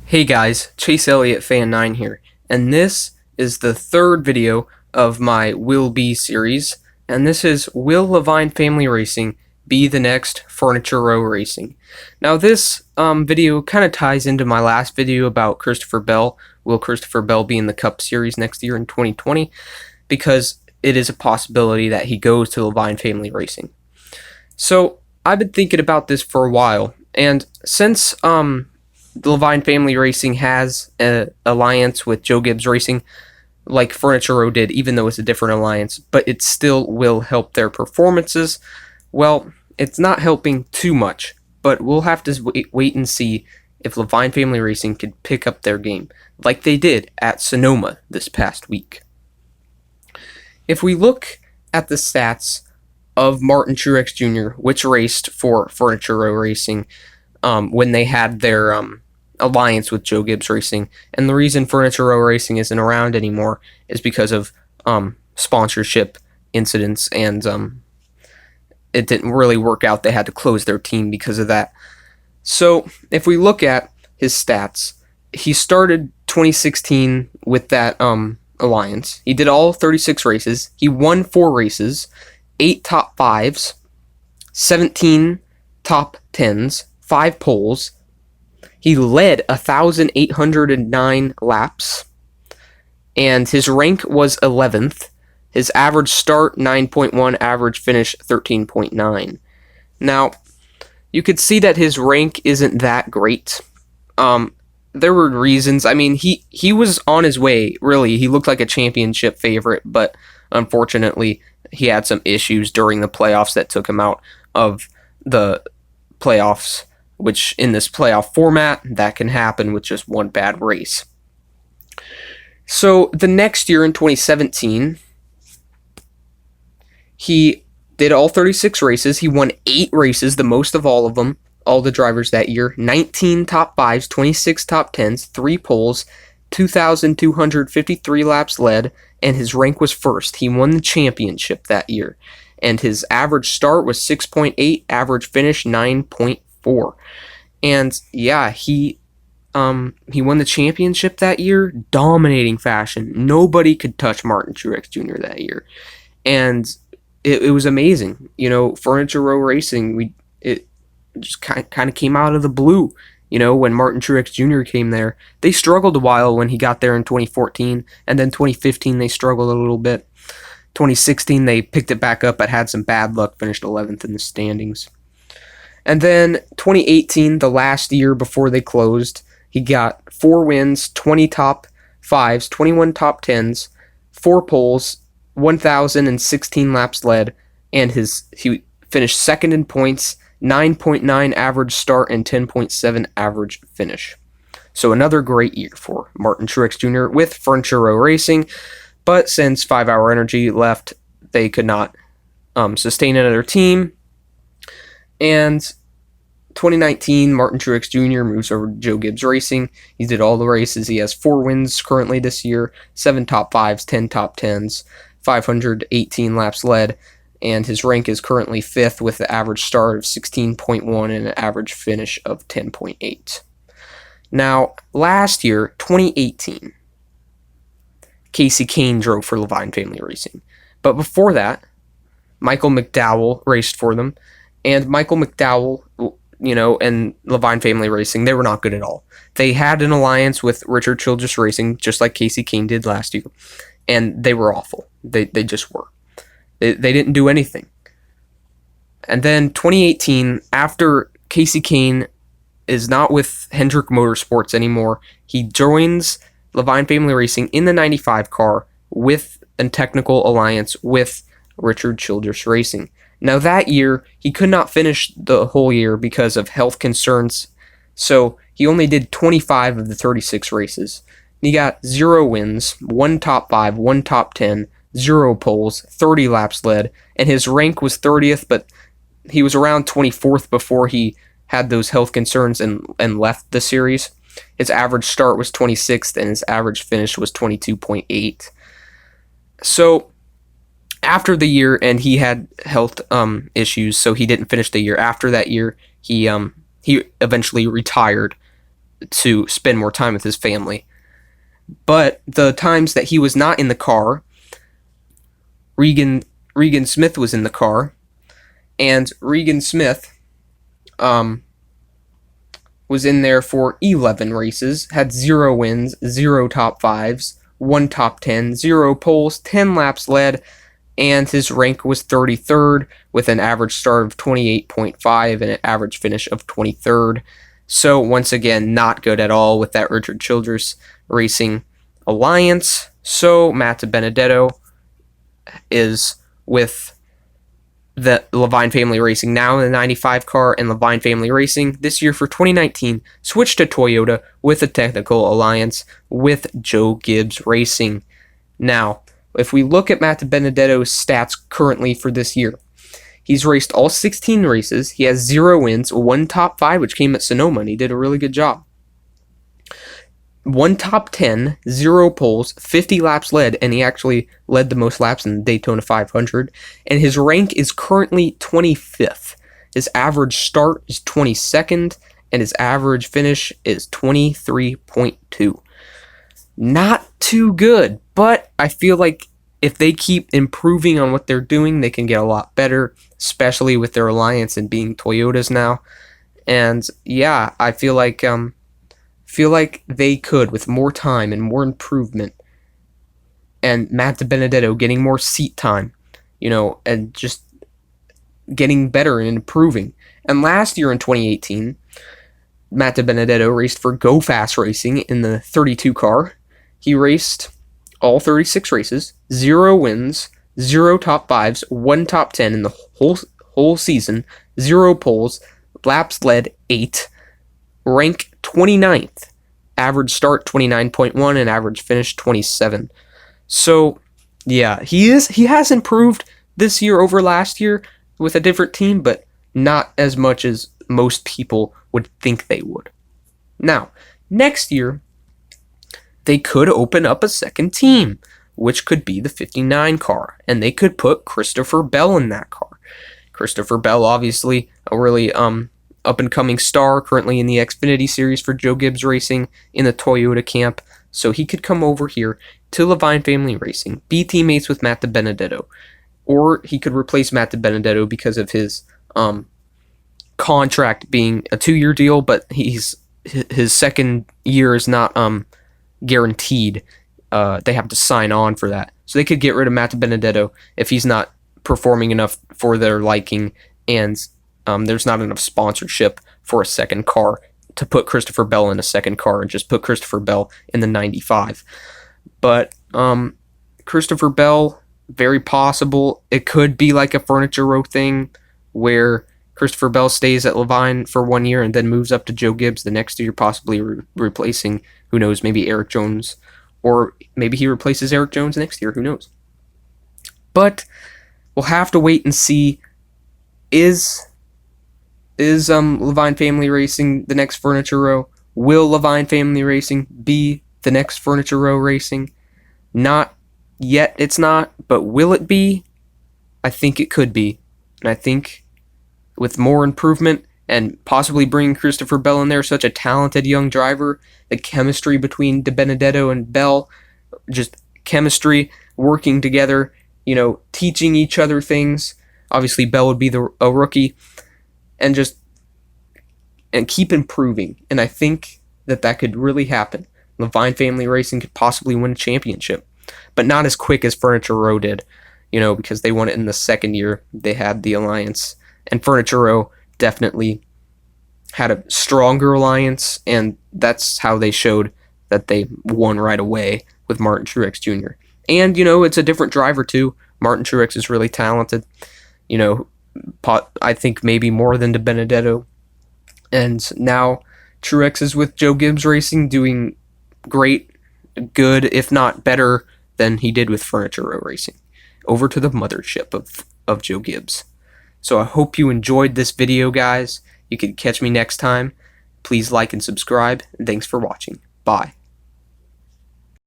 Hey guys, Chase Elliott Fan 9 here, and this is the third video of my Will Be series, and this is Will Leavine Family Racing be the next Furniture Row Racing? Now this video kind of ties into my last video about Christopher Bell. Will Christopher Bell be in the Cup Series next year in 2020? Because it is a possibility that he goes to Leavine Family Racing. So I've been thinking about this for a while, and since the Leavine Family Racing has an alliance with Joe Gibbs Racing, like Furniture Row did, even though it's a different alliance, but it still will help their performances. Well, it's not helping too much, but we'll have to wait and see if Leavine Family Racing could pick up their game, like they did at Sonoma this past week. If we look at the stats of Martin Truex Jr., which raced for Furniture Row Racing when they had their alliance with Joe Gibbs Racing, and the reason Furniture Row Racing isn't around anymore is because of sponsorship incidents, and it didn't really work out. They had to close their team because of that. So if we look at his stats, he started 2016 with that alliance. He did all 36 races. He won 4 races, 8 top 5s, 17 top 10s, 5 poles. He led 1,809 laps, and his rank was 11th. His average start, 9.1, average finish, 13.9. Now, you could see that his rank isn't that great. There were reasons. I mean, he was on his way, really. He looked like a championship favorite, but unfortunately, he had some issues during the playoffs that took him out of the playoffs, which in this playoff format, that can happen with just one bad race. So the next year in 2017, he did all 36 races. He won 8 races, the most of all of them, all the drivers that year. 19 top 5s, 26 top 10s, 3 poles, 2,253 laps led, and his rank was first. He won the championship that year. And his average start was 6.8, average finish 9.4. And yeah, he won the championship that year, dominating fashion. Nobody could touch Martin Truex Jr. that year. And it was amazing. You know, Furniture Row Racing, it just kind of came out of the blue. You know, when Martin Truex Jr. came there, they struggled a while when he got there in 2014, and then 2015 they struggled a little bit. 2016 they picked it back up, but had some bad luck, finished 11th in the standings. And then 2018, the last year before they closed, he got 4 wins, 20 top 5s, 21 top 10s, 4 poles, 1,016 laps led, and he finished second in points, 9.9 average start, and 10.7 average finish. So another great year for Martin Truex Jr. with Furniture Row Racing, but since 5 Hour Energy left, they could not sustain another team. And 2019, Martin Truex Jr. moves over to Joe Gibbs Racing. He did all the races. He has 4 wins currently this year, 7 top 5s, 10 top 10s, 518 laps led, and his rank is currently 5th with an average start of 16.1 and an average finish of 10.8. Now, last year, 2018, Kasey Kahne drove for Leavine Family Racing. But before that, Michael McDowell raced for them, and Michael McDowell, you know, and Leavine Family Racing, they were not good at all. They had an alliance with Richard Childress Racing, just like Kasey Kahne did last year, and they were awful. They just were. They didn't do anything. And then 2018, after Kasey Kahne is not with Hendrick Motorsports anymore, he joins Leavine Family Racing in the 95 car with a technical alliance with Richard Childress Racing. Now that year, he could not finish the whole year because of health concerns, so he only did 25 of the 36 races. He got 0 wins, 1 top 5, 1 top 10, 0 poles, 30 laps led, and his rank was 30th, but he was around 24th before he had those health concerns and left the series. His average start was 26th, and his average finish was 22.8. So after the year, and he had health issues, so he didn't finish the year. After that year, he eventually retired to spend more time with his family. But the times that he was not in the car, Regan Smith was in the car, and Regan Smith was in there for 11 races, had 0 wins, 0 top 5s, 1 top 10, 0 poles, 10 laps led, and his rank was 33rd with an average start of 28.5 and an average finish of 23rd. So once again, not good at all with that Richard Childress Racing alliance. So Matt DiBenedetto is with the Leavine Family Racing now in the 95 car, and Leavine Family Racing this year for 2019 switched to Toyota with a technical alliance with Joe Gibbs Racing. Now, if we look at Matt DiBenedetto's stats currently for this year, he's raced all 16 races. He has 0 wins, 1 top 5, which came at Sonoma, and he did a really good job. 1 top 10, 0 poles, 50 laps led, and he actually led the most laps in the Daytona 500. And his rank is currently 25th. His average start is 22nd, and his average finish is 23.2. Not too good, but I feel like if they keep improving on what they're doing, they can get a lot better, especially with their alliance and being Toyotas now. And yeah, I feel like they could, with more time and more improvement, and Matt DiBenedetto getting more seat time, and just getting better and improving. And last year in 2018, Matt DiBenedetto raced for Go Fast Racing in the 32 car. He raced all 36 races, 0 wins, 0 top 5s, 1 top 10 in the whole season, 0 poles, laps led 8, rank 29th, average start 29.1, and average finish 27. So, yeah, he has improved this year over last year with a different team, but not as much as most people would think they would. Now, next year, they could open up a second team, which could be the 59 car, and they could put Christopher Bell in that car. Christopher Bell, obviously, a really up-and-coming star, currently in the Xfinity Series for Joe Gibbs Racing in the Toyota camp, so he could come over here to Leavine Family Racing, be teammates with Matt DiBenedetto, or he could replace Matt DiBenedetto because of his contract being a 2-year deal, but his second year is not guaranteed. They have to sign on for that. So they could get rid of Matt DiBenedetto if he's not performing enough for their liking, and there's not enough sponsorship for a second car to put Christopher Bell in a second car and just put Christopher Bell in the 95. But Christopher Bell, very possible. It could be like a Furniture Row thing where Christopher Bell stays at Leavine for 1 year and then moves up to Joe Gibbs the next year, possibly replacing, who knows, maybe Eric Jones. Or maybe he replaces Eric Jones next year, who knows. But we'll have to wait and see. Is Leavine Family Racing the next Furniture Row? Will Leavine Family Racing be the next Furniture Row Racing? Not yet, it's not, but will it be? I think it could be. And I think with more improvement and possibly bringing Christopher Bell in there, such a talented young driver, the chemistry between DiBenedetto and Bell, just chemistry, working together, teaching each other things. Obviously, Bell would be a rookie, and keep improving. And I think that could really happen. Leavine Family Racing could possibly win a championship, but not as quick as Furniture Row did, because they won it in the second year they had the alliance. And Furniture Row definitely had a stronger alliance, and that's how they showed that they won right away with Martin Truex Jr. And, it's a different driver too. Martin Truex is really talented. I think maybe more than DiBenedetto. And now Truex is with Joe Gibbs Racing, doing great, good, if not better than he did with Furniture Row Racing. Over to the mothership of Joe Gibbs. So I hope you enjoyed this video, guys. You can catch me next time. Please like and subscribe. And thanks for watching. Bye.